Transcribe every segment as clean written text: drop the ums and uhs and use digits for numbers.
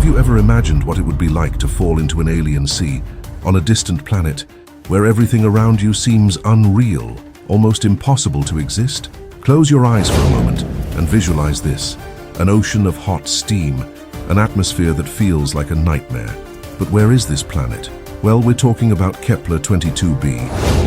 you ever imagined what it would be like to fall into an alien sea on a distant planet where everything around you seems unreal, almost impossible to exist? Close your eyes for a moment and visualize this: an ocean of hot steam, an atmosphere that feels like a nightmare. But where is this planet? Well, we're talking about Kepler-22b,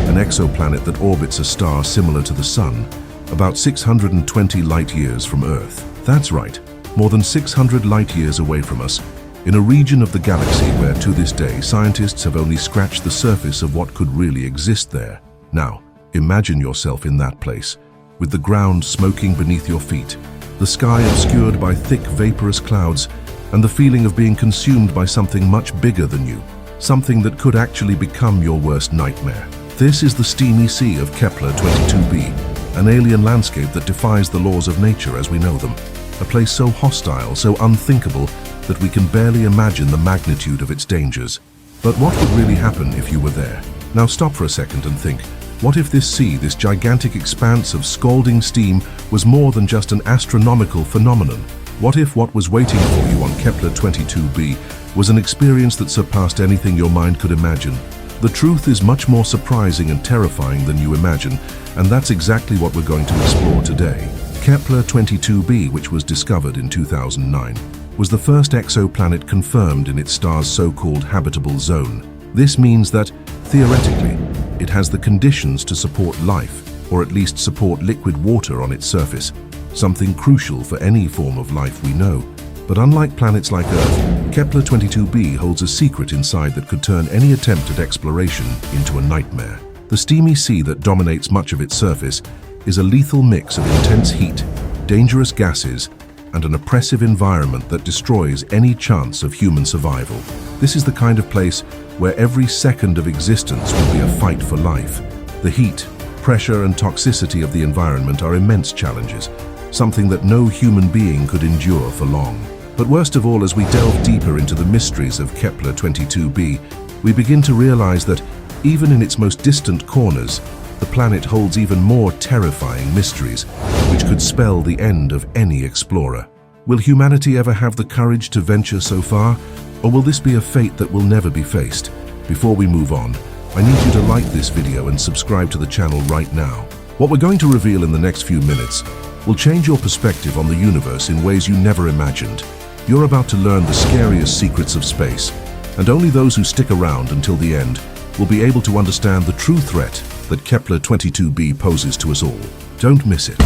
an exoplanet that orbits a star similar to the Sun, about 620 light-years from Earth. That's right, more than 600 light-years away from us, in a region of the galaxy where, to this day, scientists have only scratched the surface of what could really exist there. Now, imagine yourself in that place, with the ground smoking beneath your feet, the sky obscured by thick vaporous clouds, and the feeling of being consumed by something much bigger than you, something that could actually become your worst nightmare. This is the Steamy Sea of Kepler-22b, an alien landscape that defies the laws of nature as we know them. A place so hostile, so unthinkable, that we can barely imagine the magnitude of its dangers. But what would really happen if you were there? Now stop for a second and think, what if this sea, this gigantic expanse of scalding steam, was more than just an astronomical phenomenon? What if what was waiting for you on Kepler-22b was an experience that surpassed anything your mind could imagine? The truth is much more surprising and terrifying than you imagine, and that's exactly what we're going to explore today. Kepler-22b, which was discovered in 2009, was the first exoplanet confirmed in its star's so-called habitable zone. This means that, theoretically, it has the conditions to support life, or at least support liquid water on its surface, something crucial for any form of life we know. But unlike planets like Earth, Kepler-22b holds a secret inside that could turn any attempt at exploration into a nightmare. The steamy sea that dominates much of its surface is a lethal mix of intense heat, dangerous gases, and an oppressive environment that destroys any chance of human survival. This is the kind of place where every second of existence will be a fight for life. The heat, pressure, and toxicity of the environment are immense challenges, something that no human being could endure for long. But worst of all, as we delve deeper into the mysteries of Kepler-22b, we begin to realize that, even in its most distant corners, the planet holds even more terrifying mysteries, which could spell the end of any explorer. Will humanity ever have the courage to venture so far, or will this be a fate that will never be faced? Before we move on, I need you to like this video and subscribe to the channel right now. What we're going to reveal in the next few minutes will change your perspective on the universe in ways you never imagined. You're about to learn the scariest secrets of space, and only those who stick around until the end will be able to understand the true threat that Kepler-22b poses to us all. Don't miss it.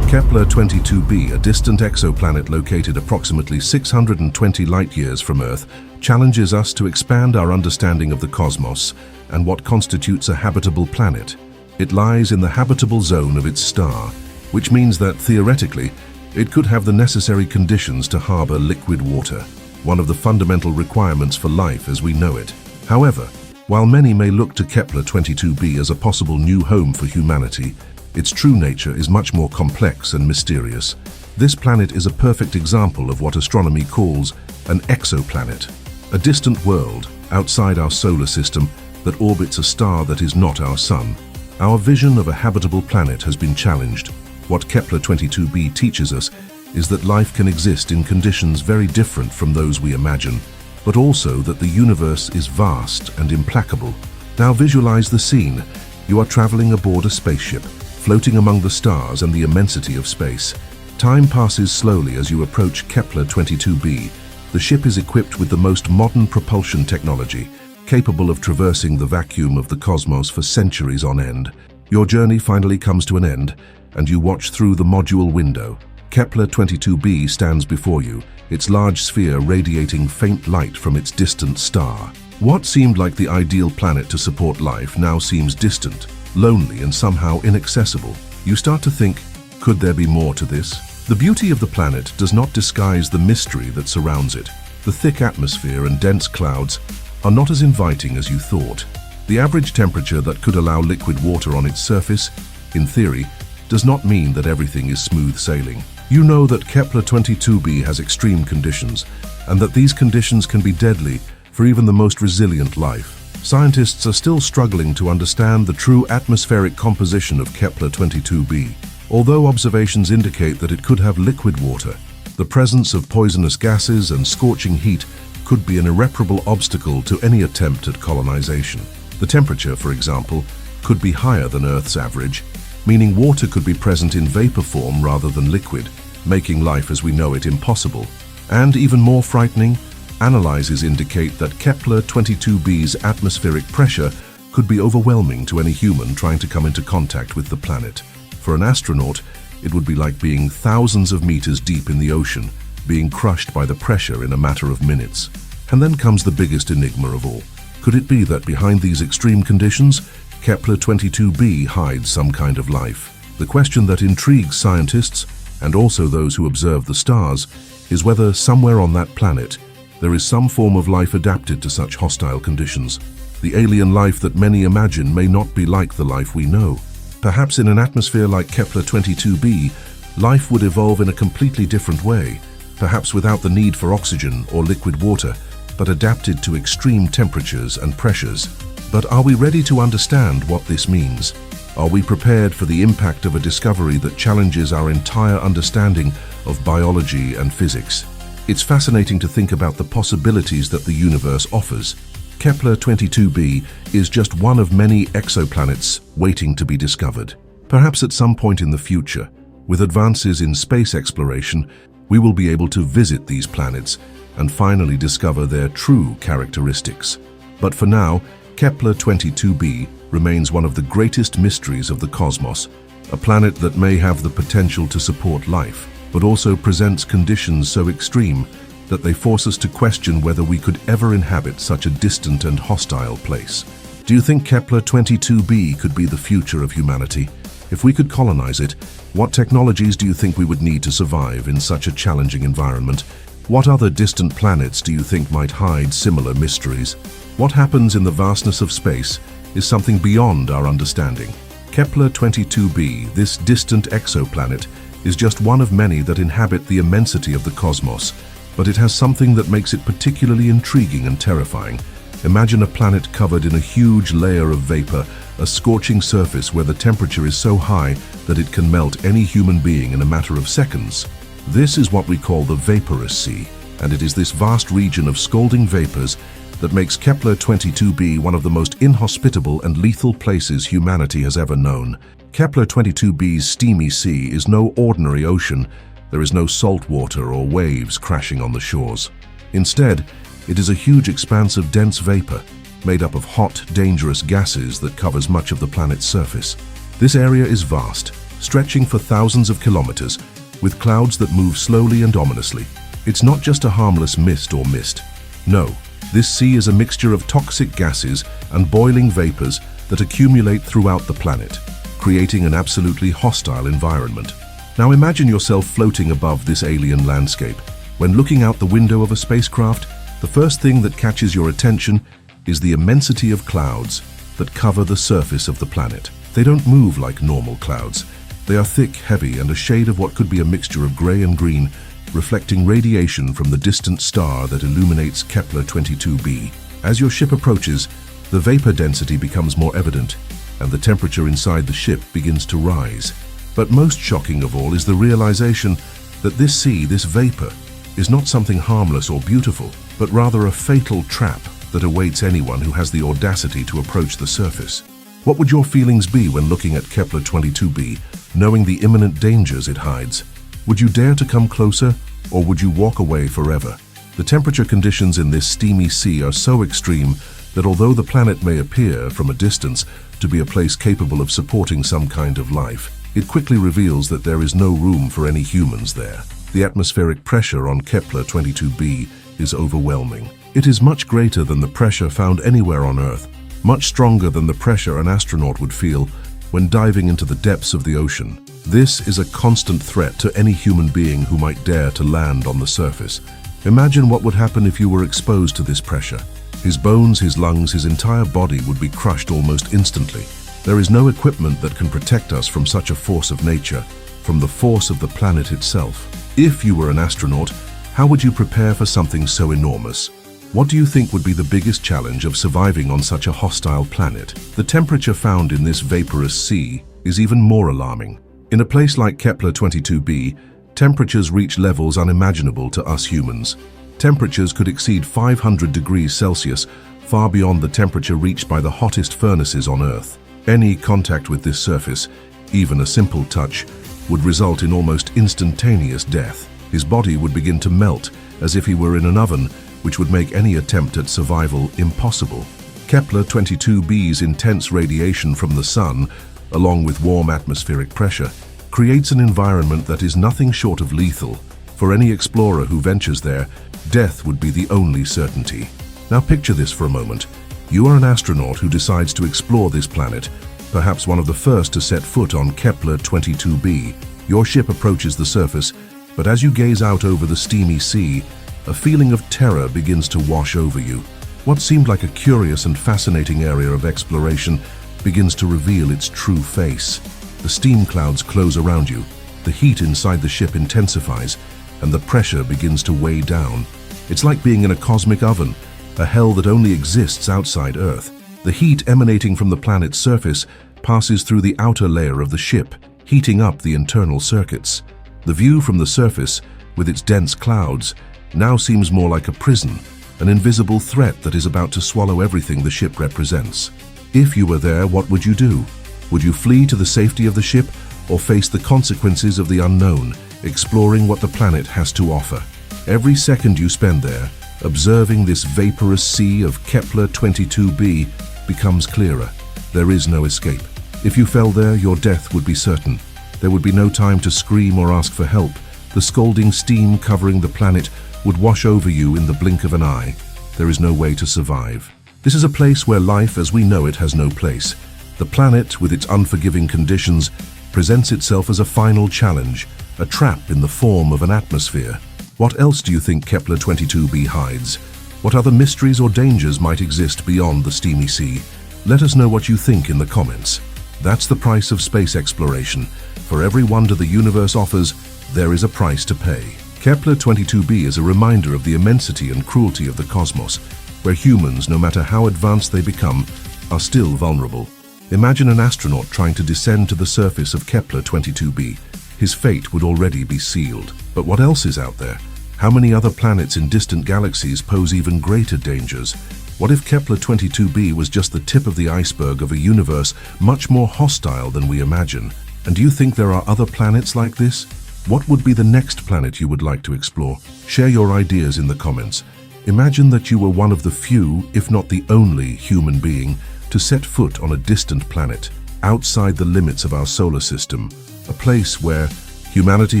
Kepler-22b, a distant exoplanet located approximately 620 light-years from Earth, challenges us to expand our understanding of the cosmos and what constitutes a habitable planet. It lies in the habitable zone of its star, which means that, theoretically, it could have the necessary conditions to harbor liquid water, one of the fundamental requirements for life as we know it. However, while many may look to Kepler-22b as a possible new home for humanity, its true nature is much more complex and mysterious. This planet is a perfect example of what astronomy calls an exoplanet, a distant world outside our solar system that orbits a star that is not our Sun. Our vision of a habitable planet has been challenged. What Kepler-22b teaches us is that life can exist in conditions very different from those we imagine, but also that the universe is vast and implacable. Now visualize the scene. You are traveling aboard a spaceship, floating among the stars and the immensity of space. Time passes slowly as you approach Kepler-22b. The ship is equipped with the most modern propulsion technology, capable of traversing the vacuum of the cosmos for centuries on end. Your journey finally comes to an end, and you watch through the module window. Kepler-22b stands before you, its large sphere radiating faint light from its distant star. What seemed like the ideal planet to support life now seems distant, lonely, and somehow inaccessible. You start to think, could there be more to this? The beauty of the planet does not disguise the mystery that surrounds it. The thick atmosphere and dense clouds are not as inviting as you thought. The average temperature that could allow liquid water on its surface, in theory, does not mean that everything is smooth sailing. You know that Kepler-22b has extreme conditions, and that these conditions can be deadly for even the most resilient life. Scientists are still struggling to understand the true atmospheric composition of Kepler-22b. Although observations indicate that it could have liquid water, the presence of poisonous gases and scorching heat could be an irreparable obstacle to any attempt at colonization. The temperature, for example, could be higher than Earth's average, meaning water could be present in vapor form rather than liquid, making life as we know it impossible. And even more frightening, analyses indicate that Kepler-22b's atmospheric pressure could be overwhelming to any human trying to come into contact with the planet. For an astronaut, it would be like being thousands of meters deep in the ocean, being crushed by the pressure in a matter of minutes. And then comes the biggest enigma of all. Could it be that behind these extreme conditions, Kepler-22b hides some kind of life? The question that intrigues scientists, and also those who observe the stars, is whether somewhere on that planet there is some form of life adapted to such hostile conditions. The alien life that many imagine may not be like the life we know. Perhaps in an atmosphere like Kepler-22b, life would evolve in a completely different way, perhaps without the need for oxygen or liquid water, but adapted to extreme temperatures and pressures. But are we ready to understand what this means? Are we prepared for the impact of a discovery that challenges our entire understanding of biology and physics? It's fascinating to think about the possibilities that the universe offers. Kepler-22b is just one of many exoplanets waiting to be discovered. Perhaps at some point in the future, with advances in space exploration, we will be able to visit these planets and finally discover their true characteristics. But for now, Kepler-22b remains one of the greatest mysteries of the cosmos, a planet that may have the potential to support life, but also presents conditions so extreme that they force us to question whether we could ever inhabit such a distant and hostile place. Do you think Kepler-22b could be the future of humanity? If we could colonize it, what technologies do you think we would need to survive in such a challenging environment? What other distant planets do you think might hide similar mysteries? What happens in the vastness of space is something beyond our understanding. Kepler-22b, this distant exoplanet, is just one of many that inhabit the immensity of the cosmos, but it has something that makes it particularly intriguing and terrifying. Imagine a planet covered in a huge layer of vapor, a scorching surface where the temperature is so high that it can melt any human being in a matter of seconds. This is what we call the vaporous sea, and it is this vast region of scalding vapors that makes Kepler-22b one of the most inhospitable and lethal places humanity has ever known. Kepler-22b's Steamy Sea is no ordinary ocean. There is no salt water or waves crashing on the shores. Instead, it is a huge expanse of dense vapor, made up of hot, dangerous gases that covers much of the planet's surface. This area is vast, stretching for thousands of kilometers, with clouds that move slowly and ominously. It's not just a harmless mist or mist. No, this sea is a mixture of toxic gases and boiling vapors that accumulate throughout the planet, creating an absolutely hostile environment. Now imagine yourself floating above this alien landscape. When looking out the window of a spacecraft, the first thing that catches your attention is the immensity of clouds that cover the surface of the planet. They don't move like normal clouds. They are thick, heavy, and a shade of what could be a mixture of gray and green, reflecting radiation from the distant star that illuminates Kepler-22b. As your ship approaches, the vapor density becomes more evident, and the temperature inside the ship begins to rise. But most shocking of all is the realization that this sea, this vapor, is not something harmless or beautiful, but rather a fatal trap that awaits anyone who has the audacity to approach the surface. What would your feelings be when looking at Kepler-22b, knowing the imminent dangers it hides? Would you dare to come closer, or would you walk away forever? The temperature conditions in this steamy sea are so extreme that although the planet may appear, from a distance, to be a place capable of supporting some kind of life, it quickly reveals that there is no room for any humans there. The atmospheric pressure on Kepler-22b is overwhelming. It is much greater than the pressure found anywhere on Earth, much stronger than the pressure an astronaut would feel when diving into the depths of the ocean. This is a constant threat to any human being who might dare to land on the surface. Imagine what would happen if you were exposed to this pressure. His bones, his lungs, his entire body would be crushed almost instantly. There is no equipment that can protect us from such a force of nature, from the force of the planet itself. If you were an astronaut, how would you prepare for something so enormous? What do you think would be the biggest challenge of surviving on such a hostile planet? The temperature found in this vaporous sea is even more alarming. In a place like Kepler-22b, temperatures reach levels unimaginable to us humans. Temperatures could exceed 500 degrees Celsius, far beyond the temperature reached by the hottest furnaces on Earth. Any contact with this surface, even a simple touch, would result in almost instantaneous death. His body would begin to melt as if he were in an oven, which would make any attempt at survival impossible. Kepler-22b's intense radiation from the Sun, along with warm atmospheric pressure, creates an environment that is nothing short of lethal. For any explorer who ventures there, death would be the only certainty. Now picture this for a moment. You are an astronaut who decides to explore this planet, perhaps one of the first to set foot on Kepler-22b. Your ship approaches the surface, but as you gaze out over the steamy sea, a feeling of terror begins to wash over you. What seemed like a curious and fascinating area of exploration begins to reveal its true face. The steam clouds close around you, the heat inside the ship intensifies, and the pressure begins to weigh down. It's like being in a cosmic oven, a hell that only exists outside Earth. The heat emanating from the planet's surface passes through the outer layer of the ship, heating up the internal circuits. The view from the surface, with its dense clouds, now seems more like a prison, an invisible threat that is about to swallow everything the ship represents. If you were there, what would you do? Would you flee to the safety of the ship or face the consequences of the unknown, exploring what the planet has to offer? Every second you spend there, observing this vaporous sea of Kepler-22b, becomes clearer. There is no escape. If you fell there, your death would be certain. There would be no time to scream or ask for help. The scalding steam covering the planet would wash over you in the blink of an eye. There is no way to survive. This is a place where life as we know it has no place. The planet, with its unforgiving conditions, presents itself as a final challenge, a trap in the form of an atmosphere. What else do you think Kepler-22b hides? What other mysteries or dangers might exist beyond the steamy sea? Let us know what you think in the comments. That's the price of space exploration. For every wonder the universe offers, there is a price to pay. Kepler-22b is a reminder of the immensity and cruelty of the cosmos, where humans, no matter how advanced they become, are still vulnerable. Imagine an astronaut trying to descend to the surface of Kepler-22b. His fate would already be sealed. But what else is out there? How many other planets in distant galaxies pose even greater dangers? What if Kepler-22b was just the tip of the iceberg of a universe much more hostile than we imagine? And do you think there are other planets like this? What would be the next planet you would like to explore? Share your ideas in the comments. Imagine that you were one of the few, if not the only, human being to set foot on a distant planet, outside the limits of our solar system, a place where humanity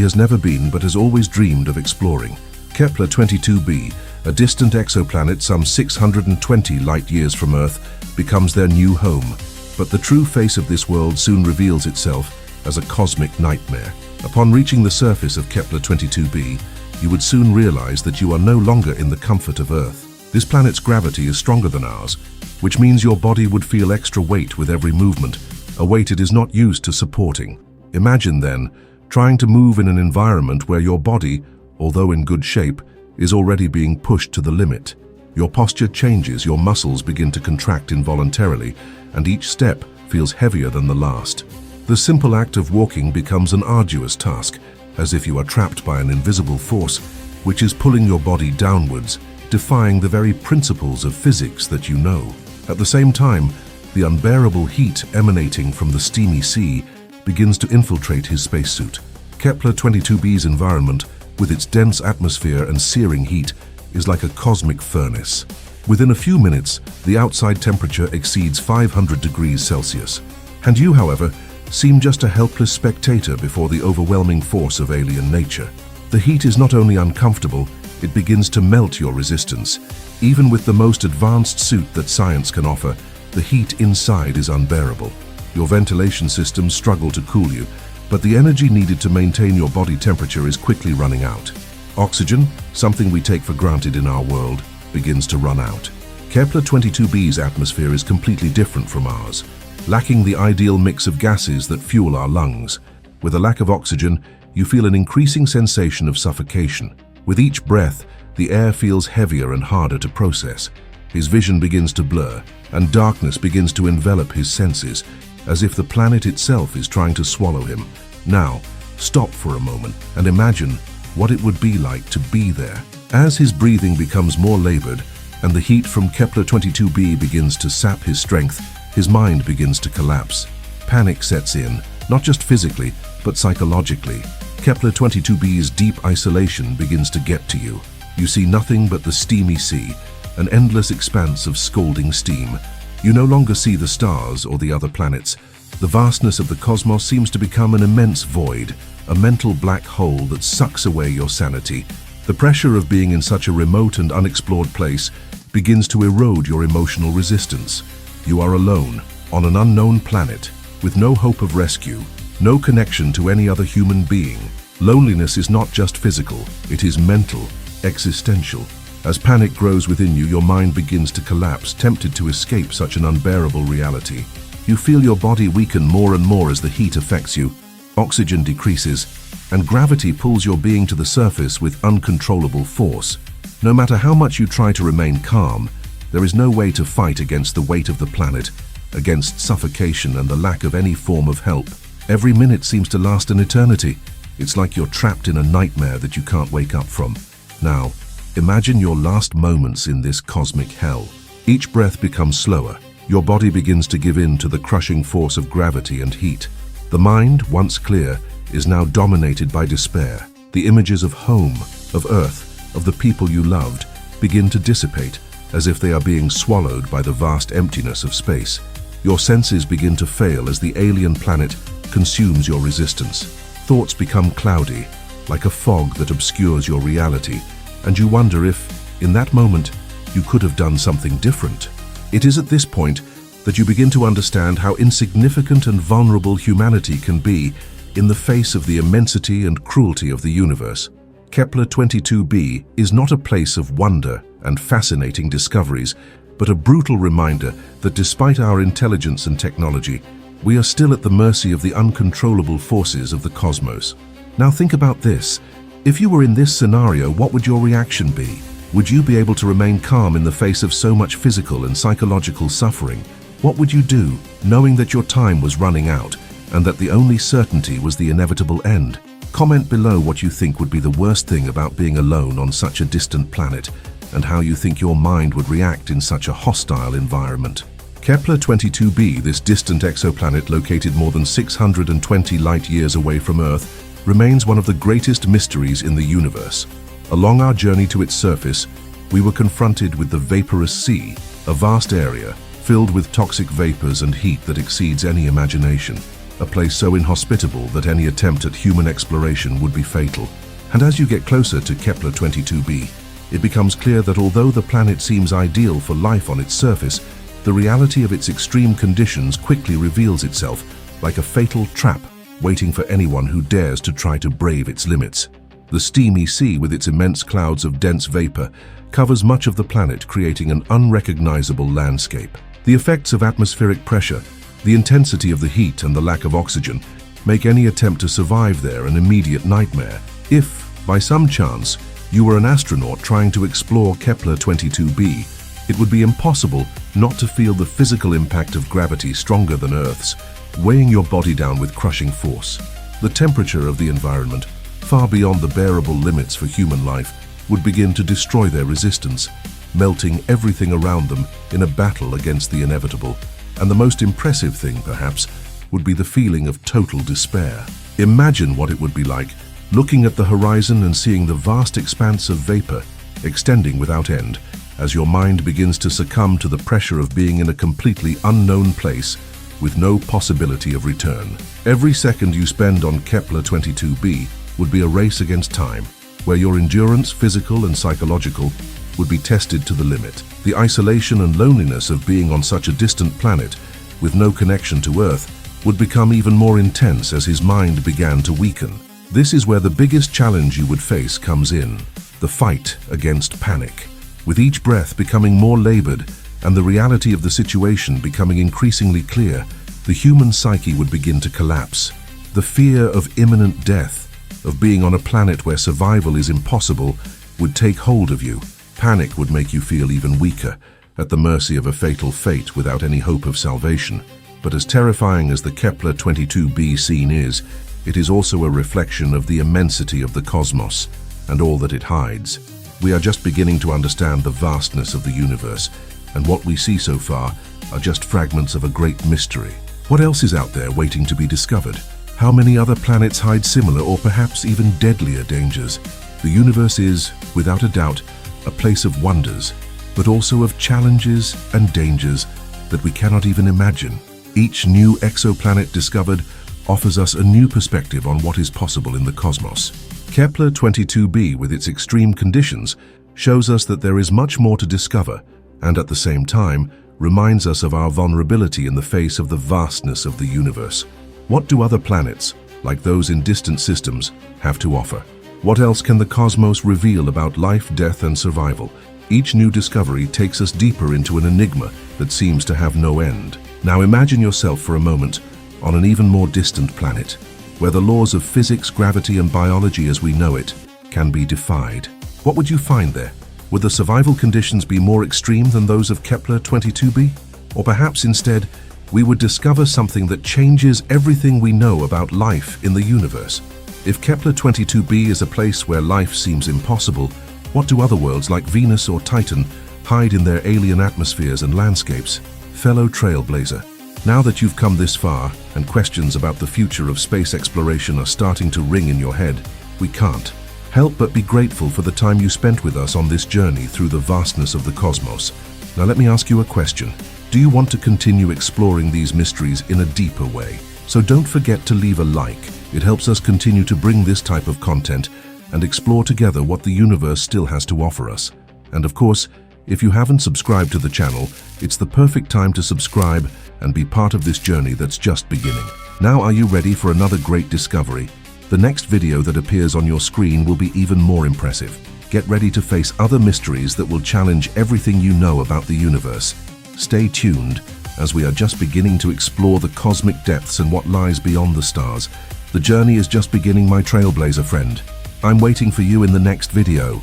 has never been but has always dreamed of exploring. Kepler-22b, a distant exoplanet some 620 light-years from Earth, becomes their new home. But the true face of this world soon reveals itself as a cosmic nightmare. Upon reaching the surface of Kepler-22b, you would soon realize that you are no longer in the comfort of Earth. This planet's gravity is stronger than ours, which means your body would feel extra weight with every movement, a weight it is not used to supporting. Imagine then, trying to move in an environment where your body, although in good shape, is already being pushed to the limit. Your posture changes, your muscles begin to contract involuntarily, and each step feels heavier than the last. The simple act of walking becomes an arduous task, as if you are trapped by an invisible force, which is pulling your body downwards, defying the very principles of physics that you know. At the same time, the unbearable heat emanating from the steamy sea begins to infiltrate his spacesuit. Kepler-22b's environment, with its dense atmosphere and searing heat, is like a cosmic furnace. Within a few minutes, the outside temperature exceeds 500 degrees Celsius. And you, however, seem just a helpless spectator before the overwhelming force of alien nature. The heat is not only uncomfortable, it begins to melt your resistance. Even with the most advanced suit that science can offer, the heat inside is unbearable. Your ventilation systems struggle to cool you, but the energy needed to maintain your body temperature is quickly running out. Oxygen, something we take for granted in our world, begins to run out. Kepler-22b's atmosphere is completely different from ours, lacking the ideal mix of gases that fuel our lungs. With a lack of oxygen, you feel an increasing sensation of suffocation. With each breath, the air feels heavier and harder to process. His vision begins to blur, and darkness begins to envelop his senses, as if the planet itself is trying to swallow him. Now, stop for a moment and imagine what it would be like to be there. As his breathing becomes more labored and the heat from Kepler-22b begins to sap his strength, his mind begins to collapse. Panic sets in, not just physically, but psychologically. Kepler-22b's deep isolation begins to get to you. You see nothing but the steamy sea, an endless expanse of scalding steam. You no longer see the stars or the other planets. The vastness of the cosmos seems to become an immense void, a mental black hole that sucks away your sanity. The pressure of being in such a remote and unexplored place begins to erode your emotional resistance. You are alone, on an unknown planet, with no hope of rescue, no connection to any other human being. Loneliness is not just physical, it is mental, existential. As panic grows within you, your mind begins to collapse, tempted to escape such an unbearable reality. You feel your body weaken more and more as the heat affects you. Oxygen decreases, and gravity pulls your being to the surface with uncontrollable force. No matter how much you try to remain calm, there is no way to fight against the weight of the planet, against suffocation and the lack of any form of help. Every minute seems to last an eternity. It's like you're trapped in a nightmare that you can't wake up from. Now, imagine your last moments in this cosmic hell. Each breath becomes slower. Your body begins to give in to the crushing force of gravity and heat. The mind, once clear, is now dominated by despair. The images of home, of Earth, of the people you loved, begin to dissipate, as if they are being swallowed by the vast emptiness of space. Your senses begin to fail as the alien planet consumes your resistance. Thoughts become cloudy, like a fog that obscures your reality, and you wonder if, in that moment, you could have done something different. It is at this point that you begin to understand how insignificant and vulnerable humanity can be in the face of the immensity and cruelty of the universe. Kepler-22b is not a place of wonder and fascinating discoveries, but a brutal reminder that despite our intelligence and technology, we are still at the mercy of the uncontrollable forces of the cosmos. Now think about this. If you were in this scenario, what would your reaction be? Would you be able to remain calm in the face of so much physical and psychological suffering? What would you do, knowing that your time was running out and that the only certainty was the inevitable end? Comment below what you think would be the worst thing about being alone on such a distant planet and how you think your mind would react in such a hostile environment. Kepler-22b, this distant exoplanet located more than 620 light-years away from Earth, remains one of the greatest mysteries in the universe. Along our journey to its surface, we were confronted with the vaporous sea, a vast area filled with toxic vapors and heat that exceeds any imagination, a place so inhospitable that any attempt at human exploration would be fatal. And as you get closer to Kepler-22b, it becomes clear that although the planet seems ideal for life on its surface, the reality of its extreme conditions quickly reveals itself like a fatal trap waiting for anyone who dares to try to brave its limits. The steamy sea, with its immense clouds of dense vapor, covers much of the planet, creating an unrecognizable landscape. The effects of atmospheric pressure, the intensity of the heat and the lack of oxygen make any attempt to survive there an immediate nightmare. If, by some chance, you were an astronaut trying to explore Kepler-22b, it would be impossible not to feel the physical impact of gravity stronger than Earth's, weighing your body down with crushing force. The temperature of the environment, far beyond the bearable limits for human life, would begin to destroy their resistance, melting everything around them in a battle against the inevitable. And the most impressive thing, perhaps, would be the feeling of total despair. Imagine what it would be like, looking at the horizon and seeing the vast expanse of vapor extending without end, as your mind begins to succumb to the pressure of being in a completely unknown place with no possibility of return. Every second you spend on Kepler-22b would be a race against time, where your endurance, physical and psychological, would be tested to the limit. The isolation and loneliness of being on such a distant planet with no connection to Earth would become even more intense as his mind began to weaken. This is where the biggest challenge you would face comes in, the fight against panic. With each breath becoming more labored and the reality of the situation becoming increasingly clear, the human psyche would begin to collapse. The fear of imminent death, of being on a planet where survival is impossible, would take hold of you. Panic would make you feel even weaker, at the mercy of a fatal fate without any hope of salvation. But as terrifying as the Kepler-22b scene is, it is also a reflection of the immensity of the cosmos. and all that it hides. We are just beginning to understand the vastness of the universe, and what we see so far are just fragments of a great mystery. What else is out there waiting to be discovered? How many other planets hide similar or perhaps even deadlier dangers? The universe is, without a doubt, a place of wonders, but also of challenges and dangers that we cannot even imagine. Each new exoplanet discovered offers us a new perspective on what is possible in the cosmos. Kepler-22b, with its extreme conditions, shows us that there is much more to discover, and at the same time, reminds us of our vulnerability in the face of the vastness of the universe. What do other planets, like those in distant systems, have to offer? What else can the cosmos reveal about life, death, and survival? Each new discovery takes us deeper into an enigma that seems to have no end. Now imagine yourself for a moment on an even more distant planet, where the laws of physics, gravity, and biology as we know it can be defied. What would you find there? Would the survival conditions be more extreme than those of Kepler-22b? Or perhaps instead, we would discover something that changes everything we know about life in the universe. If Kepler-22b is a place where life seems impossible, what do other worlds like Venus or Titan hide in their alien atmospheres and landscapes? Fellow trailblazer, now that you've come this far and questions about the future of space exploration are starting to ring in your head, we can't help but be grateful for the time you spent with us on this journey through the vastness of the cosmos. Now let me ask you a question. Do you want to continue exploring these mysteries in a deeper way? So don't forget to leave a like. It helps us continue to bring this type of content and explore together what the universe still has to offer us. And of course, if you haven't subscribed to the channel, it's the perfect time to subscribe and be part of this journey that's just beginning. Now, are you ready for another great discovery? The next video that appears on your screen will be even more impressive. Get ready to face other mysteries that will challenge everything you know about the universe. Stay tuned, as we are just beginning to explore the cosmic depths and what lies beyond the stars. The journey is just beginning, my trailblazer friend. I'm waiting for you in the next video.